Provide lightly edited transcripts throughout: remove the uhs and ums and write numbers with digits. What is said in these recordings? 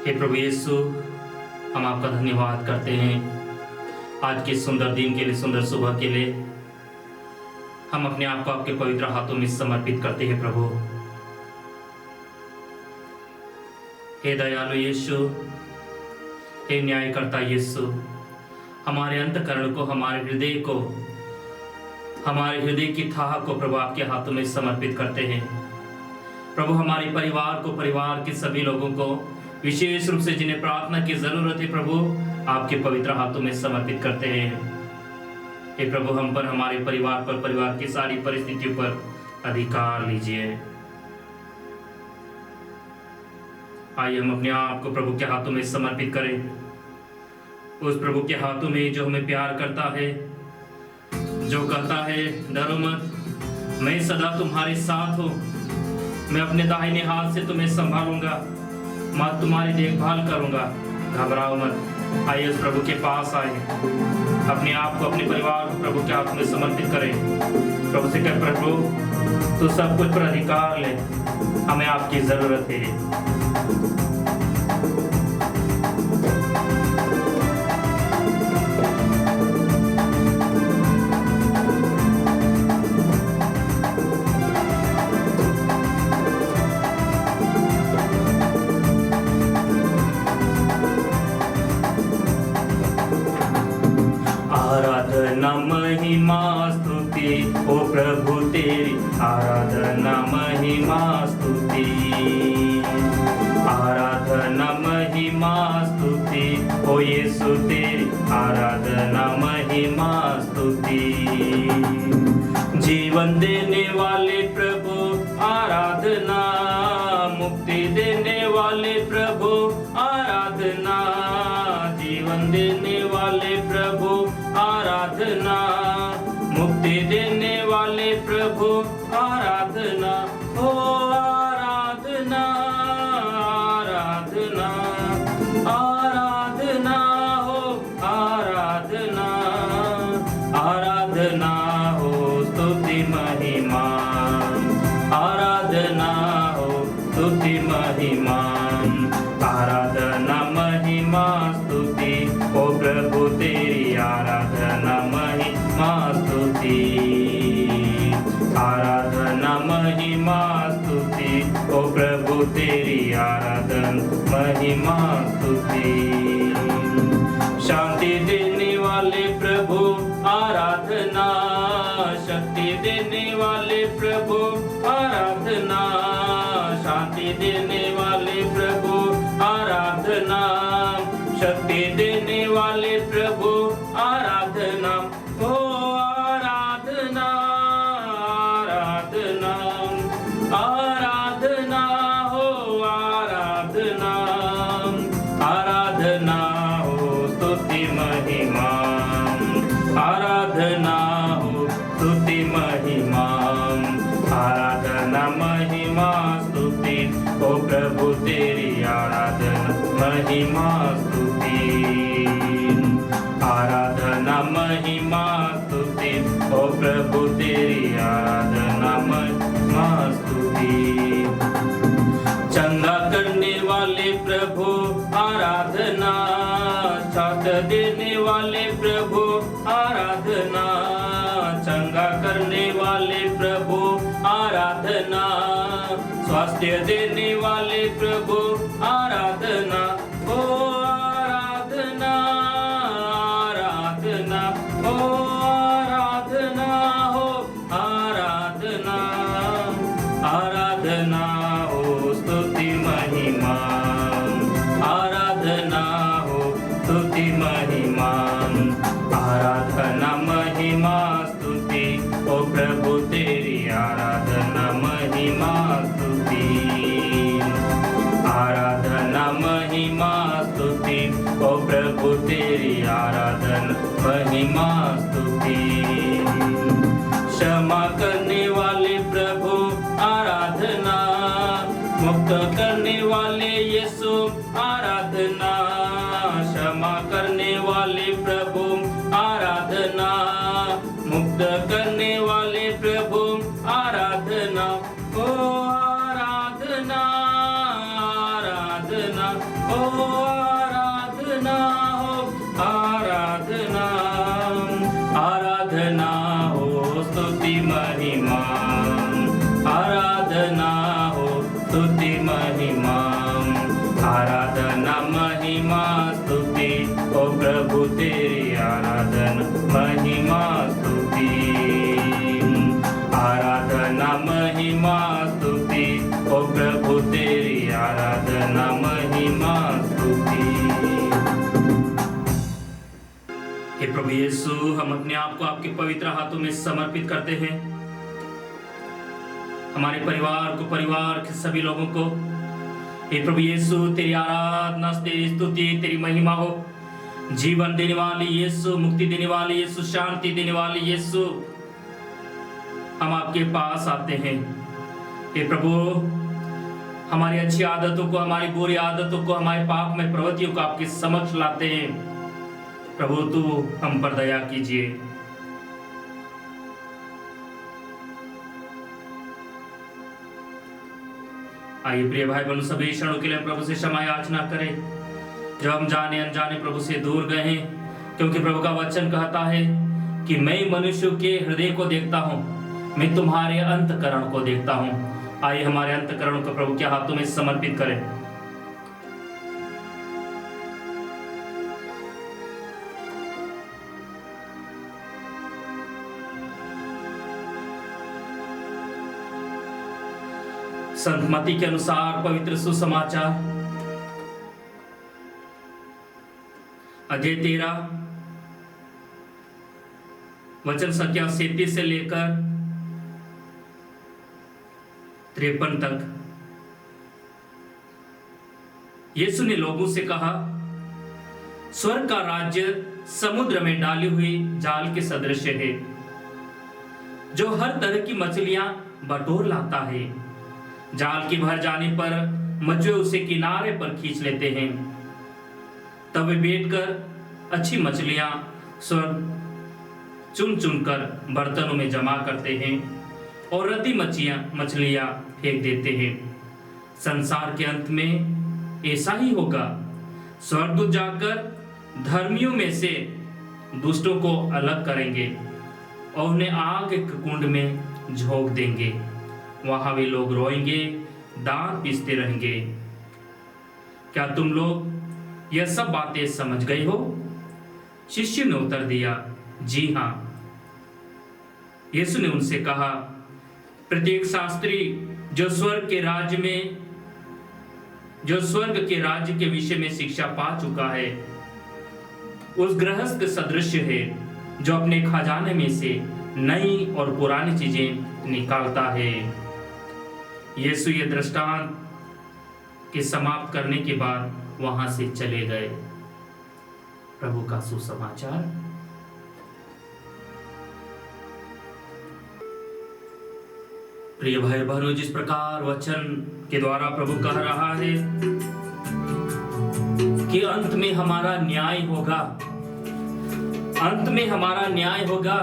हे प्रभु यीशु, हम आपका धन्यवाद करते हैं आज के सुंदर दिन के लिए, सुंदर सुबह के लिए। हम अपने आप को आपके पवित्र हाथों में समर्पित करते हैं प्रभु। हे दयालु यीशु, हे न्यायकर्ता यीशु, हमारे अंतःकरण को, हमारे हृदय की थाह को प्रभु आपके हाथों में समर्पित करते हैं। प्रभु हमारे परिवार को, परिवार के सभी लोगों को, विशेष रूप से जिन्हें प्रार्थना की जरूरत है प्रभु, आपके पवित्र हाथों में समर्पित करते हैं। हे प्रभु, हम पर, हमारे परिवार पर, परिवार की सारी परिस्थितियों पर अधिकार लीजिए। आइए हम अपने आप को प्रभु के हाथों में समर्पित करें, उस प्रभु के हाथों में जो हमें प्यार करता है, जो कहता है डरो मत, मैं सदा तुम्हारे साथ हूँ, मैं अपने दाहिने हाथ से तुम्हें संभालूंगा, मैं तुम्हारी देखभाल करूंगा, घबराओ मत। आइए उस प्रभु के पास आए, अपने आप को, अपने परिवार को प्रभु के हाथ में समर्पित करें। प्रभु से कह, प्रभु तू सब कुछ पर अधिकार ले, हमें आपकी जरूरत है। आराधना महिमा स्तुति ओ प्रभु तेरी, आराधना महिमा स्तुति, आराधना महिमा स्तुति ओ यीशु तेरी, आराधना महिमा स्तुति। जीवन देने वाले प्रभु आराधना, मुक्ति देने वाले प्रभु आराधना, जीवन देने वाले प्रभु आराधना, मुक्ति देने वाले प्रभु आराधना, हो आराधना, आराधना, आराधना, हो आराधना, आराधना हो स्तुति महिमा, आराधना हो स्तुति महिमा, आराधना महिमा स्तुति ओ प्रभु तेरी, आराधना महिमा स्तुति, आराधना महिमा स्तुति ओ प्रभु तेरी, आराधना महिमा स्तुति। शांति देने वाले प्रभु आराधना, शक्ति देने वाले प्रभु आराधना, शांति देने वाले प्रभु आराधना, शक्ति देने वाले प्रभु आराधना, हो आराधना, आराधना, आराधना, हो आराधना, आराधना हो स्तुति महिमा, आराधना हो स्तुति महिमा, आराधना महिमा स्तुति ओ प्रभु तेरी, आराधना महिमा स्तुति, आराधना महिमा स्तुति ओ प्रभु तेरी, आराधना महिमा स्तुति। चंगा करने वाले प्रभु आराधना, छात देने वाले प्रभु आराधना, चंगा करने वाले प्रभु आराधना, स्वास्थ्य देने वाले प्रभु आराधना, ओ आराधना, आराधना, ओ आराधना, हो आराधना, आराधना हो स्तुति महिमा, आराधना हो स्तुति महिमा, आराधना महिमा स्तुति ओ प्रभु तेरी, आराधना महिमा स्तुति, आराधना महिमा स्तुति ओ प्रभु तेरी, आराधना महिमा स्तुति। क्षमा करने वाले प्रभु आराधना, मुक्त करने वाले यीशु आराधना, क्षमा करने वाले प्रभु आराधना, मुक्त करने वाले प्रभु आराधना, ओ आराधना, आराधना, ओ आराधना हो स्तुति महिमा, आराधना हो स्तुति महिमा, आराधना महिमा स्तुति ओ प्रभु तेरी आराधना महिमा स्तुति, आराधना महिमा स्तुति ओ प्रभु तेरी आराधना महिमा स्तुति। हे प्रभु यीशु, हम अपने आप को आपके पवित्र हाथों में समर्पित करते हैं। हमारे परिवार को, परिवार के सभी लोगों को, हे प्रभु यीशु, तेरी आराधना, तेरी स्तुति, तेरी महिमा हो। जीवन देने वाली यीशु, मुक्ति देने वाली यीशु, शांति देने वाली यीशु, हम आपके पास आते हैं। हे प्रभु, हमारी अच्छी आदतों को, हमारी बुरी आदतों को, हमारे पाप में प्रवृत्तियों को आपके समक्ष लाते हैं। प्रभु तू हम पर दया कीजिए। आइए प्रिय भाई बहनों, सभी क्षणों के लिए प्रभु से क्षमा याचना करें जो हम जाने अनजाने प्रभु से दूर गए हैं, क्योंकि प्रभु का वचन कहता है कि मैं मनुष्य के हृदय को देखता हूं, मैं तुम्हारे अंतकरण को देखता हूं। आइए हमारे अंतकरण को प्रभु के हाथों में समर्पित करें। संत मत्ती के अनुसार पवित्र सुसमाचार अध्याय 13 वचन संख्या 37 से लेकर 53 तक। यीशु ने लोगों से कहा, स्वर्ग का राज्य समुद्र में डाली हुई जाल के सदृश है, जो हर तरह की मछलियां बटोर लाता है। जाल की भर जाने पर मछुए उसे किनारे पर खींच लेते हैं। तब वे बैठकर अच्छी मछलियां चुन चुन कर बर्तनों में जमा करते हैं और रद्दी मछलियां फेंक देते हैं। संसार के अंत में ऐसा ही होगा। स्वर्गदूत जाकर धर्मियों में से दुष्टों को अलग करेंगे और उन्हें आग के कुंड में झोंक देंगे। वहां वे लोग रोएंगे, दांत पीसते रहेंगे। क्या तुम लोग यह सब बातें समझ गए हो? शिष्य ने उत्तर दिया, जी हां। यीशु ने उनसे कहा, प्रत्येक शास्त्री जो स्वर्ग के राज्य के विषय में शिक्षा पा चुका है, उस गृहस्थ सदृश है जो अपने खजाने में से नई और पुरानी चीजें निकालता है। यीशु ये दृष्टांत के समाप्त करने के बाद वहां से चले गए। प्रभु का सुसमाचार। प्रिय भाई बहनों, जिस प्रकार वचन के द्वारा प्रभु कह रहा है कि अंत में हमारा न्याय होगा, अंत में हमारा न्याय होगा।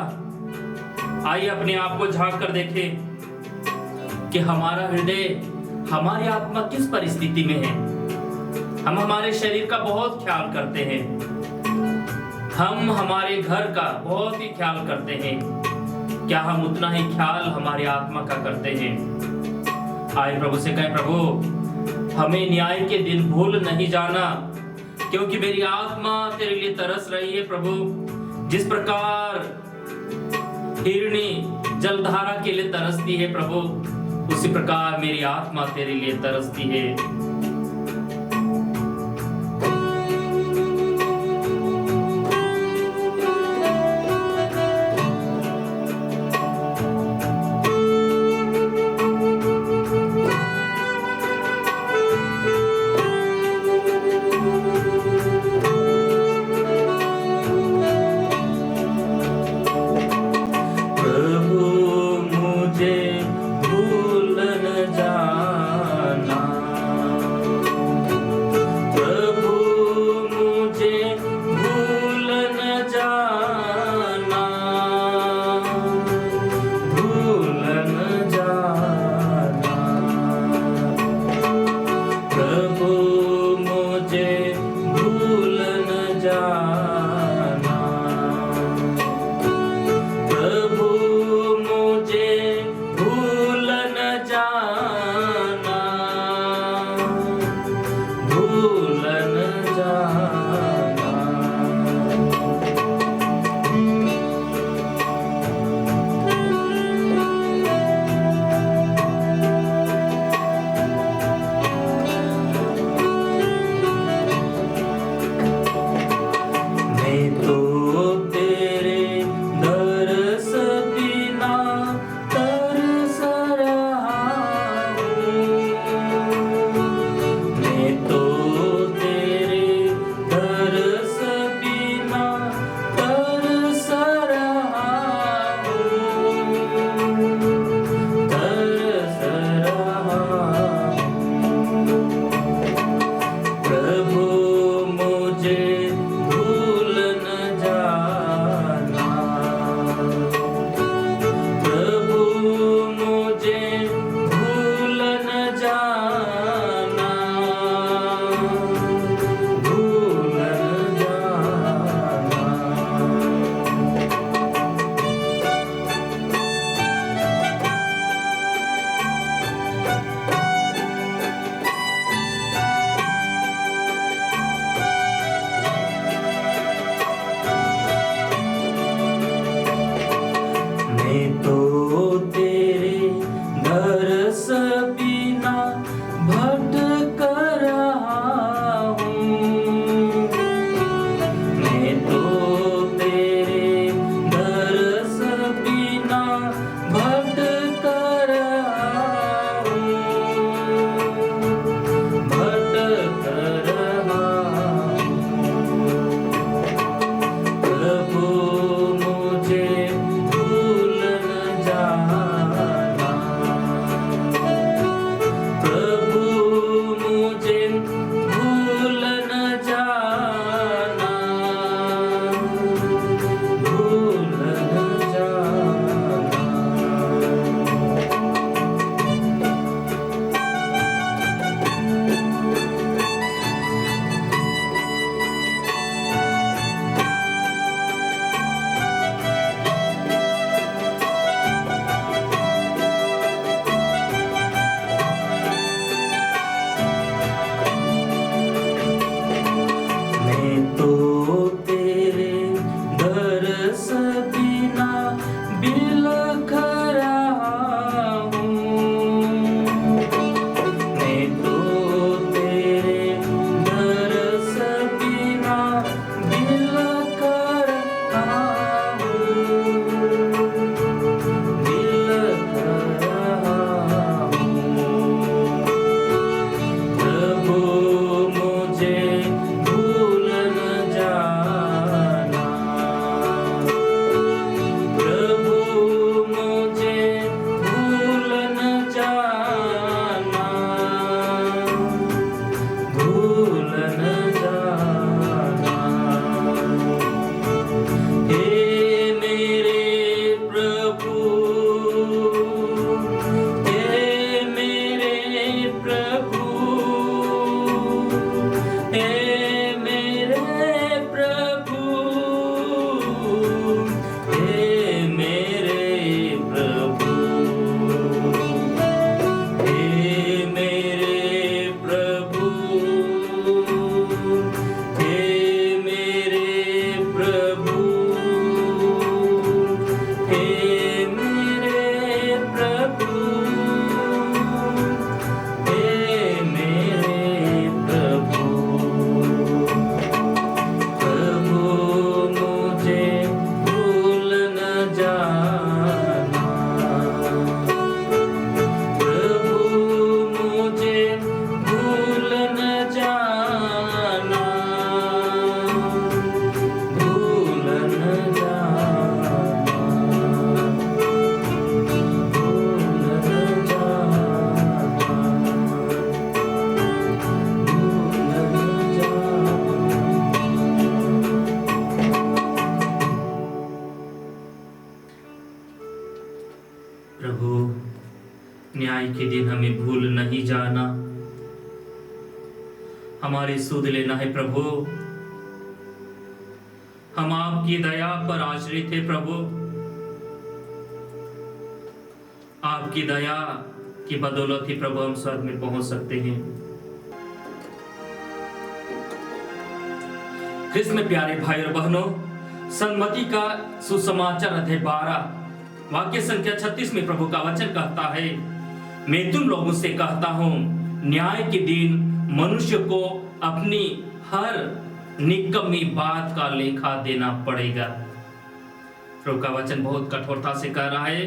आइए अपने आप को झांक कर देखें कि हमारा हृदय, हमारी आत्मा किस परिस्थिति में है। हम हमारे शरीर का बहुत ख्याल करते हैं, हम हमारे घर का बहुत ही ख्याल करते हैं। क्या हम उतना ही ख्याल हमारी आत्मा का करते हैं? आइए प्रभु से कहें, प्रभु हमें न्याय के दिन भूल नहीं जाना, क्योंकि मेरी आत्मा तेरे लिए तरस रही है। प्रभु, जिस प्रकार हिरनी जलधारा के लिए तरसती है प्रभु, उसी प्रकार मेरी आत्मा तेरे लिए तरसती है। बिलख रहा हूँ। मैं तो तेरे दरस बिना बिलख रहा हूँ, बिलख रहा हूँ। प्रभु मुझे भूल न जाना, प्रभु मुझे भूल न जाना, भूल न जाना। हे मेरे प्रभु, हे मेरे प्रभु, हे मेरे प्रभु, हे मेरे प्रभु, हे मेरे प्रभु, हे मेरे प्रभु, हे मेरे प्रभु, हे मेरे प्रभु। प्रभु मुझे भूल न जाना, प्रभु मुझे भूल न जाना, भूल न जाना, भूल न जाना, भूल न जाना। प्रभु, न्याय के दिन हमें भूल नहीं जाना, हमारी सुध लेना है प्रभु। हम आपकी दया पर आश्रित है प्रभु, आपकी दया की बदौलत ही प्रभु हम स्वर्ग में पहुंच सकते हैं। ख्रिस्त में प्यारे भाई और बहनों, सन्मति का सुसमाचार अध्याय 12 वाक्य संख्या 36 में प्रभु का वचन कहता है, मैं तुम लोगों से कहता हूं, न्याय के दिन मनुष्य को अपनी हर निकम्मी बात का लेखा देना पड़ेगा। प्रभु का वचन बहुत कठोरता से कह रहा है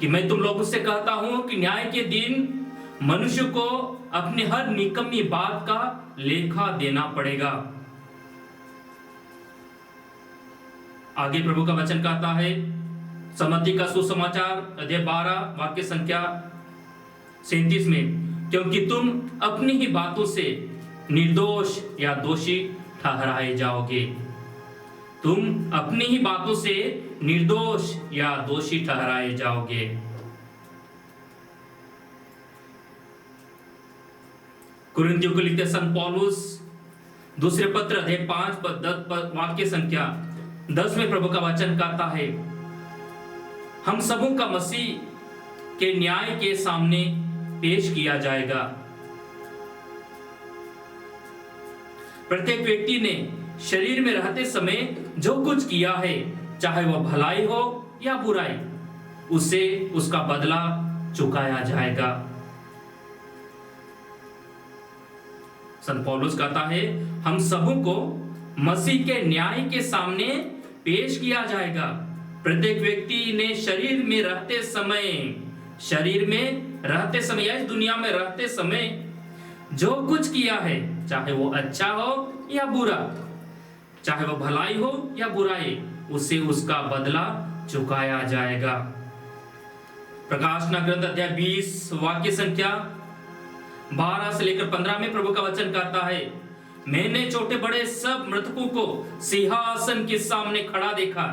कि मैं तुम लोगों से कहता हूं कि न्याय के दिन मनुष्य को अपनी हर निकम्मी बात का लेखा देना पड़ेगा। आगे प्रभु का वचन कहता है, सम्मति का सुसमाचार अध्याय 12 वाक्य संख्या 37 में, क्योंकि तुम अपनी ही बातों से निर्दोष या दोषी ठहराए जाओगे। तुम अपनी ही बातों से निर्दोष या दोषी ठहराए जाओगे। कुरिन्थियों को लिखते संत पौलुस दूसरे पत्र अध्याय 5 वाक्य संख्या 10 में प्रभु का वचन कहता है, हम सबों का मसीह के न्याय के सामने पेश किया जाएगा। प्रत्येक व्यक्ति ने शरीर में रहते समय जो कुछ किया है, चाहे वह भलाई हो या बुराई, उसे उसका बदला चुकाया जाएगा। संत पौलुस कहता है, हम सबों को मसीह के न्याय के सामने पेश किया जाएगा। प्रत्येक व्यक्ति ने शरीर में रहते समय या इस दुनिया में रहते समय जो कुछ किया है, चाहे वो अच्छा हो या बुरा, चाहे वो भलाई हो या बुराई, उसे उसका बदला चुकाया जाएगा। प्रकाशना ग्रंथ अध्याय 20 वाक्य संख्या 12 से लेकर 15 में प्रभु का वचन कहता है, मैंने छोटे बड़े सब मृतकों को सिंहासन के सामने खड़ा देखा।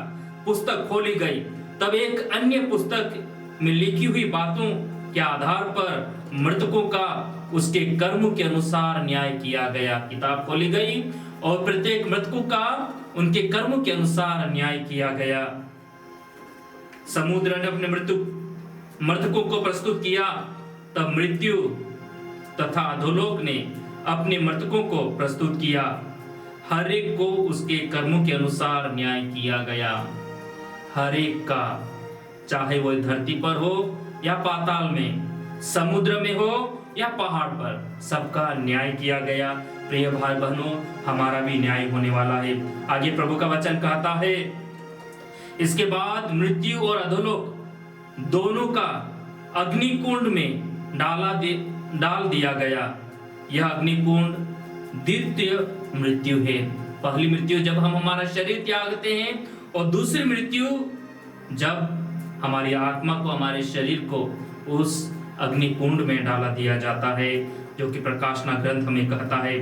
पुस्तक खोली गई, तब एक अन्य पुस्तक में लिखी हुई बातों के आधार पर मृतकों का उसके कर्म के अनुसार न्याय किया गया। किताब खोली गई और प्रत्येक मृतकों का उनके कर्म के अनुसार न्याय किया गया। समुद्र ने अपने मृतकों को प्रस्तुत किया, तब मृत्यु तथा अधोलोक ने अपने मृतकों को प्रस्तुत किया। हर एक को उसके कर्मों के अनुसार न्याय किया गया। हर एक का, चाहे वो धरती पर हो या पाताल में, समुद्र में हो या पहाड़ पर, सबका न्याय किया गया। प्रिय भाई बहनों, हमारा भी न्याय होने वाला है। आगे प्रभु का वचन कहता है, इसके बाद मृत्यु और अधोलोक दोनों का अग्निकुंड में डाल दिया गया। यह अग्निकुंड द्वितीय मृत्यु है। पहली मृत्यु जब हम हमारा शरीर त्यागते हैं, और दूसरी मृत्यु जब हमारी आत्मा को, हमारे शरीर को उस अग्निकुंड में डाला दिया जाता है, जो कि प्रकाशना ग्रंथ हमें कहता है।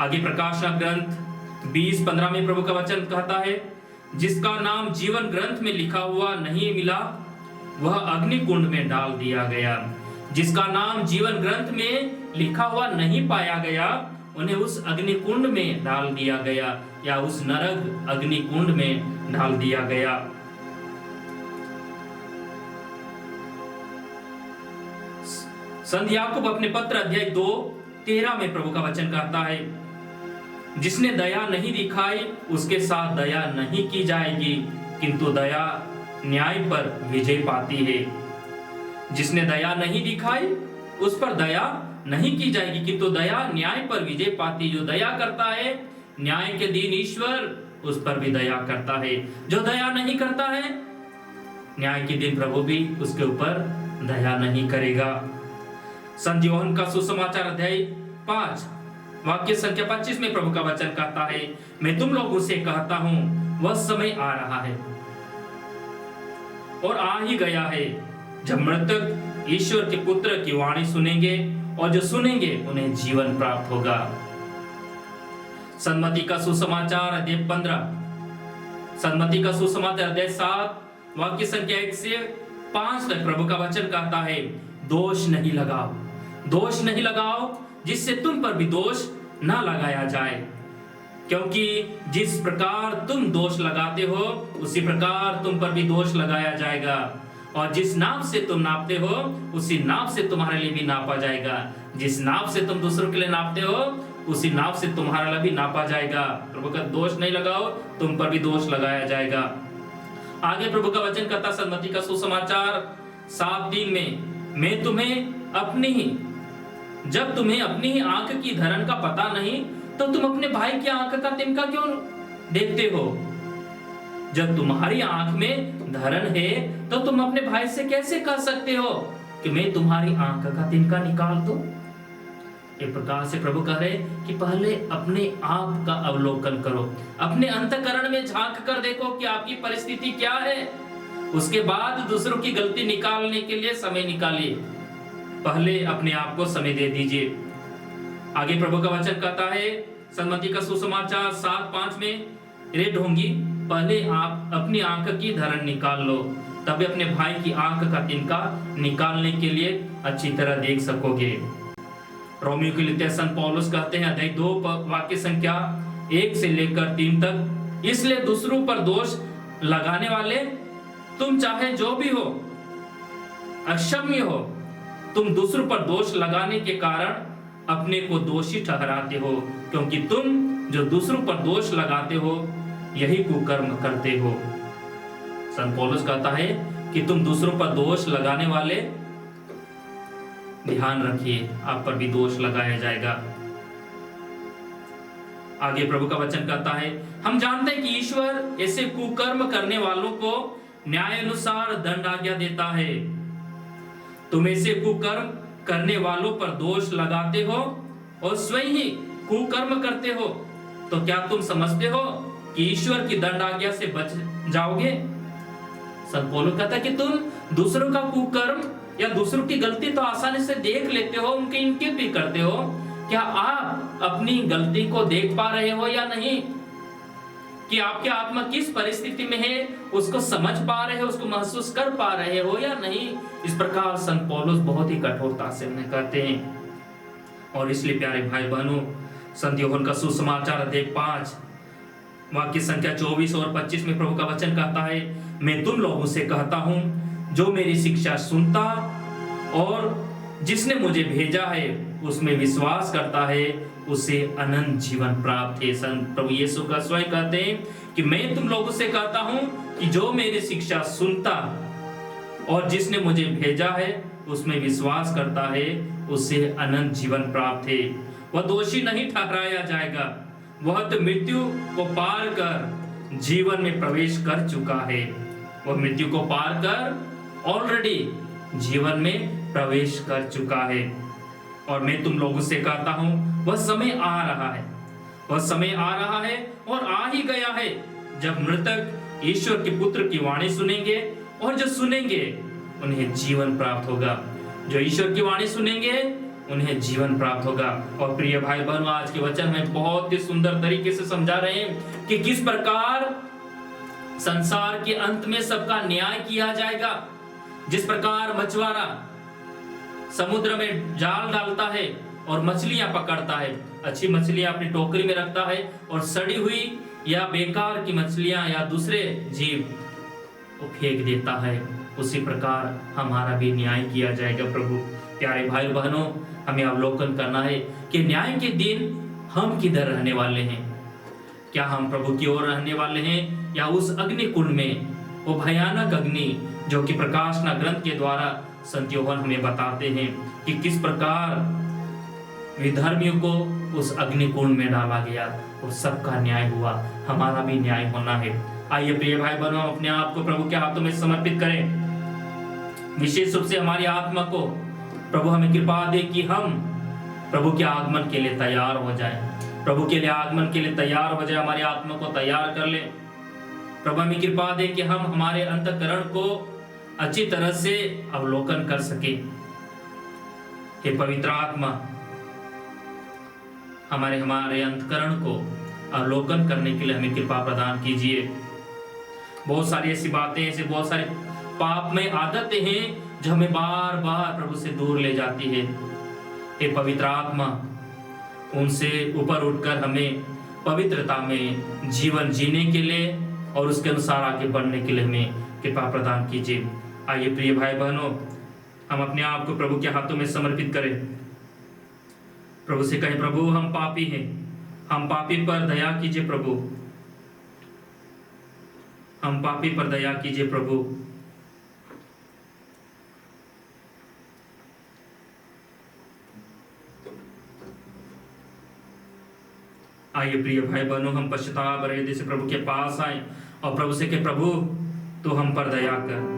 आगे प्रकाशना ग्रंथ 20:15 में प्रभु का वचन कहता है, जिसका नाम जीवन ग्रंथ में लिखा हुआ नहीं मिला, वह अग्निकुंड में डाल दिया गया। जिसका नाम जीवन ग्रंथ में लिखा हुआ नहीं पाया गया, उन्हें उस अग्निकुंड में डाल दिया गया, या उस नरक अग्निकुंड में डाल दिया गया। संत याकूब अपने पत्र अध्याय 2:13 में प्रभु का वचन कहता है, जिसने दया नहीं दिखाई उसके साथ दया नहीं की जाएगी, किंतु दया न्याय पर विजय पाती है। जिसने दया नहीं दिखाई उस पर दया नहीं की जाएगी, किंतु दया न्याय पर विजय पाती। जो दया करता है, न्याय के दिन ईश्वर उस पर भी दया करता है। जो दया नहीं करता है, न्याय के दिन प्रभु भी उसके ऊपर दया नहीं करेगा। संत यूहन्ना का सुसमाचार अध्याय 5 वाक्य संख्या 25 में प्रभु का वचन कहता है, मैं तुम लोगों से कहता हूं, वह समय आ रहा है और आ ही गया है, जब मृतक ईश्वर के पुत्र की वाणी सुनेंगे, और जो सुनेंगे उन्हें जीवन प्राप्त होगा। सन्मति का सुसमाचार अध्याय 15, सन्मति का सुसमाचार अध्याय 7 वाक्य संख्या 1 से 5 तक प्रभु का वचन कहता है, दोष नहीं लगाओ, दोष नहीं लगाओ, जिससे तुम पर भी दोष ना लगाया जाए, क्योंकि जिस प्रकार तुम दोष लगाते हो, उसी प्रकार तुम पर भी दोष लगाया जाएगा, और जिस नाप से तुम नापते हो, उसी नाप से तुम्हारे लिए भी नापा जाएगा। जिस नाप से तुम दूसरों के लिए नापते हो, उसी नाप से तुम्हारे लिए भी नापा जाएगा। प्रभु का दोष नहीं लगाओ, तुम पर भी दोष लगाया जाएगा। आगे प्रभु का वचन कहता, सन्मति का सुसमाचार 7:3 में, मैं तुम्हें अपनी ही, जब तुम्हें अपनी ही आंख की धरन का पता नहीं, तो तुम अपने भाई की आंख का तिनका क्यों देखते हो? जब तुम्हारी आंख में धरन है, तो तुम अपने भाई से कैसे कह सकते हो कि मैं तुम्हारी आंख का तिनका निकाल दूं? एक प्रकार से प्रभु कह रहे कि पहले अपने आप का अवलोकन करो, अपने अंतःकरण में झांक कर देखो कि आपकी परिस्थिति क्या है। उसके बाद दूसरों की गलती निकालने के लिए समय निकालिए, पहले अपने आप को समय दे दीजिए। आगे प्रभु का वचन कहता है, सन्मति का सुसमाचार 7:5 में, रे ढोंगी, पहले आप अपनी आंख की धरन निकाल लो, तभी अपने भाई की आंख का तिनका निकालने के लिए अच्छी तरह देख सकोगे। रोमियो के लिए संत पौलुस कहते हैं, अध्याय 2 वाक्य संख्या 1 से लेकर 3 तक, इसलिए दूसरों पर दोष लगाने वाले तुम चाहे जो भी हो, अक्षम्य हो। तुम दूसरों पर दोष लगाने के कारण अपने को दोषी ठहराते हो, क्योंकि तुम जो दूसरों पर दोष लगाते हो, यही कुकर्म करते हो। संत पौलुस कहता है कि तुम दूसरों पर दोष लगाने वाले, ध्यान रखिए, आप पर भी दोष लगाया जाएगा। आगे प्रभु का वचन कहता है, हम जानते हैं कि ईश्वर ऐसे कुकर्म करने वालों को न्याय अनुसार दंड आज्ञा देता है। तुम ऐसे कुकर्म करने वालों पर दोष लगाते हो और स्वयं ही कुकर्म करते हो, तो क्या तुम समझते हो कि ईश्वर की दंड आज्ञा से बच जाओगे? संत पौलुस कहता है कि तुम दूसरों का कुकर्म या दूसरों की गलती तो आसानी से देख लेते हो, उनके इनके भी करते हो। क्या आप अपनी गलती को देख पा रहे हो या नहीं? कि आपकी आत्मा किस परिस्थिति में है, उसको समझ पा रहे हो, उसको महसूस कर पा रहे हो या नहीं? इस प्रकार संत पौलुस बहुत ही कठोरता से उन्हें कहते हैं। और इसलिए प्यारे भाई बहनों, संत यूहन्ना का सुसमाचार अध्याय 5 वाक्य संख्या 24 और 25 में प्रभु का वचन कहता है, मैं तुम लोगों से कहता हूं, जो मेरी शिक्षा सुनता और जिसने मुझे भेजा है उसमें विश्वास करता है, उसे अनंत जीवन प्राप्त है। संत प्रभु यीशु का स्वयं कहते हैं कि मैं तुम लोगों से कहता हूं, कि जो मेरी शिक्षा सुनता और जिसने मुझे भेजा है उसमें विश्वास करता है उसे अनंत जीवन प्राप्त है। वह दोषी नहीं ठहराया जाएगा, वह तो मृत्यु को पार कर जीवन में प्रवेश कर चुका है। वह मृत्यु को पार कर ऑलरेडी जीवन में प्रवेश कर चुका है। और मैं तुम लोगों से कहता हूं वह समय आ रहा है, वह समय आ रहा है और आ ही गया है जब मृतक ईश्वर के पुत्र की वाणी सुनेंगे और जो सुनेंगे उन्हें जीवन प्राप्त होगा। जो ईश्वर की वाणी सुनेंगे उन्हें जीवन प्राप्त होगा। और प्रिय भाई बहनों, आज के वचन में बहुत ही सुंदर तरीके से समझा रहे हैं कि किस प्रकार संसार के अंत में सबका न्याय किया जाएगा। जिस प्रकार मछुआरा समुद्र में जाल डालता है और मछलियां पकड़ता है, अच्छी मछलियां अपनी टोकरी में रखता है और सड़ी हुई या बेकार की मछलियां या दूसरे जीव वो फेंक देता है, उसी प्रकार हमारा भी न्याय किया जाएगा। प्रभु प्यारे भाई बहनों, हमें अवलोकन करना है कि न्याय के दिन हम किधर रहने वाले हैं। क्या हम प्रभु की ओर रहने वाले हैं या उस अग्नि कुंड में, वो भयानक अग्नि जो कि प्रकाशना ग्रंथ के द्वारा संत यूहन्ना हमें बताते हैं कि किस प्रकार विधर्मियों को उस अग्नि कुंड में डाला गया और सबका न्याय हुआ। हमारा भी न्याय होना है। आइए प्रिय भाई बहनों, अपने आप को प्रभु के हाथों में समर्पित करें। विशेष रूप से हमारी आत्मा को प्रभु हमें कृपा दे कि हम प्रभु के आगमन के लिए तैयार हो जाएं। प्रभु के लिए आगमन के लिए तैयार हो जाए, हमारी आत्मा को तैयार कर ले। प्रभु हमें कृपा दे कि हम हमारे अंतःकरण को अच्छी तरह से अवलोकन कर सके। हे पवित्र आत्मा, हमारे अंतःकरण को अवलोकन करने के लिए हमें कृपा प्रदान कीजिए। बहुत सारी ऐसी बातें, ऐसे बहुत सारे पाप में आदतें हैं जो हमें बार बार प्रभु से दूर ले जाती है। हे पवित्र आत्मा, उनसे ऊपर उठकर हमें पवित्रता में जीवन जीने के लिए और उसके अनुसार आगे बढ़ने के लिए हमें कृपा प्रदान कीजिए। आइए प्रिय भाई बहनों, हम अपने आप को प्रभु के हाथों में समर्पित करें। प्रभु से कहें, प्रभु हम पापी हैं, हम पापी पर दया कीजिए प्रभु, हम पापी पर दया कीजिए प्रभु। आइए प्रिय भाई बहनों, हम पश्चाताप हृदय से प्रभु के पास आए और प्रभु से कहें, प्रभु तू हम पर दया कर।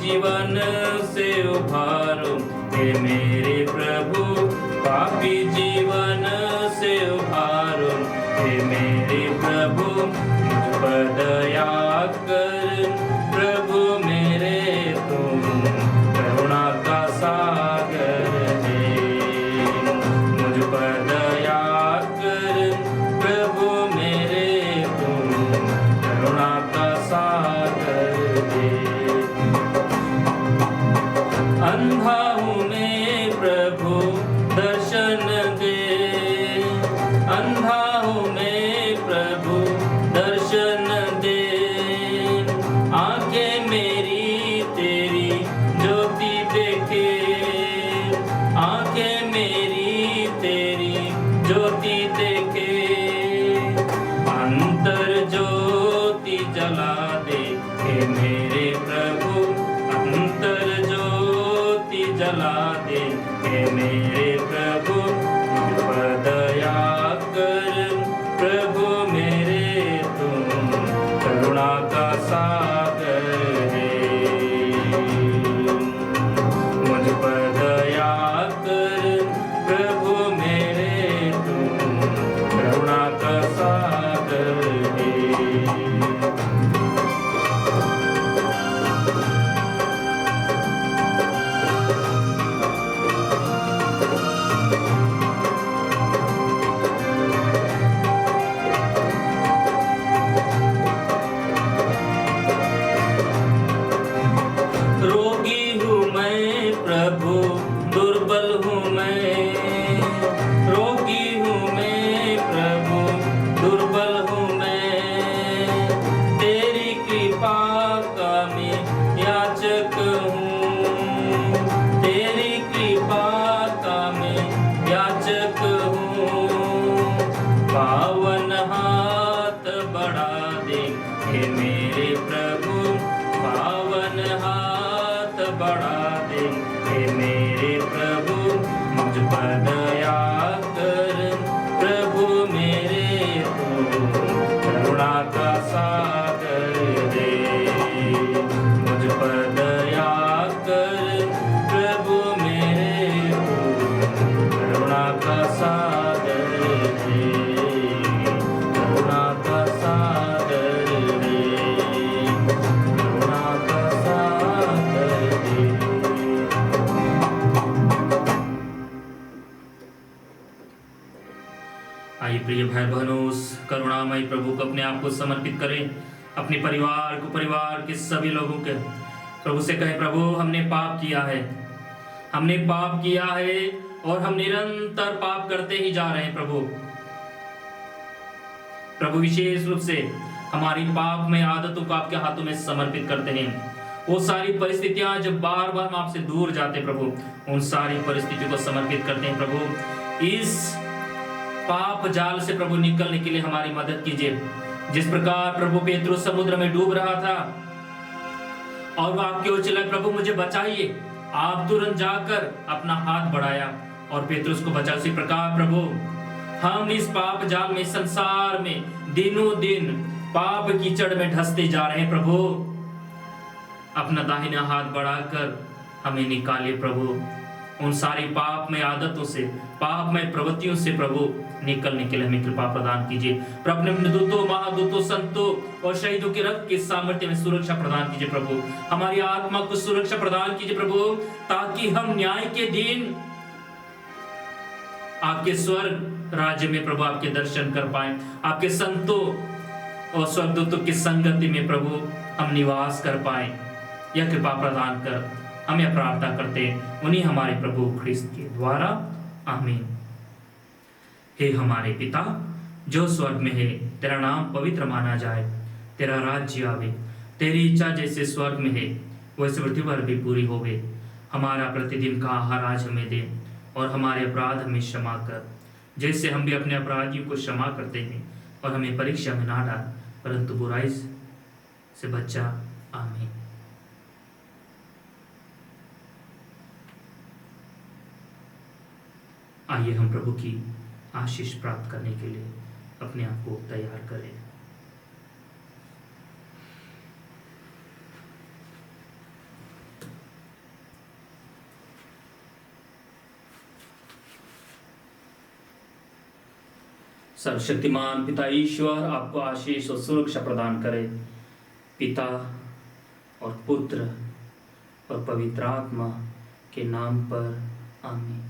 जीवन से उभारो हे मेरे प्रभु, पापी जीवन से उभारो हे मेरे प्रभु। मुझ पर दया कर प्रभु मेरे, तुम करुणा का सागर है। मुझ पर दया कर प्रभु मेरे, तुम करुणा का सागर है। अंधा हूँ मैं प्रभु दर्शन दे, अंधा हूँ मैं प्रभु दर्शन दे। चला दे। हे मेरे प्रभु मुझ पर दया कर, प्रभु मेरे तुम करुणा का सागर है। मुझ पर दया कर, प्रभु मेरे तुम करुणा का सागर है। रोगी हूँ मैं प्रभु, दुर्बल हूँ मैं, रोगी हूँ मैं प्रभु, दुर्बल हूँ मैं, तेरी कृपा का मैं याचक हूँ, तेरी कृपा का मैं याचक हूँ। पावन हाथ बढ़ा दे हे मेरे प्रभु, पावन हाथ बढ़ा दे हे मेरे प्रभु, मुझ पर दया कर, प्रभु मेरे तुम करुणा का सागर है। मुझ पर दया कर, प्रभु मेरे तुम करुणा का सागर है, करुणा का सागर है, करुणा का सागर है। आइए प्रिय भाई बहनों, उस करुणामय प्रभु को अपने आप को समर्पित करें, अपने परिवार को, परिवार के सभी लोगों के प्रभु से कहें, प्रभु हमने पाप किया है, हमने पाप किया है और हम निरंतर पाप करते ही जा रहे हैं। प्रभु विशेष रूप से हमारी पाप में आदतों को आपके हाथों में समर्पित करते हैं। वो सारी परिस्थितियां जब बार बार हम आपसे दूर जाते हैं प्रभु, उन सारी परिस्थितियों को समर्पित करते हैं प्रभु। इस पाप जाल से प्रभु निकलने के लिए हमारी मदद कीजिए। जिस प्रकार प्रभु पेतरुस समुद्र में डूब रहा था और वो आपके ओर चिल्लाए, प्रभु मुझे बचाइए, आप तुरंत जाकर अपना हाथ बढ़ाया और पेतरुस को बचा। उसी प्रकार प्रभु हम इस पाप जाल में, संसार में दिनों दिन पाप कीचड़ में धंसते जा रहे हैं प्रभु। अपना दाहिना हाथ बढ़ाकर हमें निकालिए प्रभु, उन सारी पाप में आदतों से, पाप में प्रवृत्तियों से प्रभु निकलने के लिए हमें कृपा प्रदान कीजिए। प्रभु अपने दूतों, महादूतों, संतों और शहीदों के रक्त के सामर्थ्य में सुरक्षा प्रदान कीजिए प्रभु। हमारी आत्मा को सुरक्षा प्रदान कीजिए प्रभु, ताकि हम न्याय के दिन आपके स्वर्ग राज्य में प्रभु आपके दर्शन कर पाए, आपके संतों और स्वर्गदूतों की संगति में प्रभु हम निवास कर पाए। यह कृपा प्रदान कर हमें प्रार्थना करते उन्हीं हमारे प्रभु ख्रिस्त के द्वारा, आमीन। हे हमारे पिता जो स्वर्ग में है, तेरा नाम पवित्र माना जाए, तेरा राज्य आवे, तेरी इच्छा जैसे स्वर्ग में है वैसे पृथ्वी पर भी पूरी होवे। हमारा प्रतिदिन का आहार आज हमें दे और हमारे अपराध हमें क्षमा कर, जैसे हम भी अपने अपराधियों को क्षमा करते हैं, और हमें परीक्षा में ना डाल परंतु बुराई से बचा, आमीन। आइए हम प्रभु की आशीष प्राप्त करने के लिए अपने आप को तैयार करें। सर्वशक्तिमान पिता ईश्वर आपको आशीष और सुरक्षा प्रदान करे। पिता और पुत्र और पवित्र आत्मा के नाम पर, आमीन।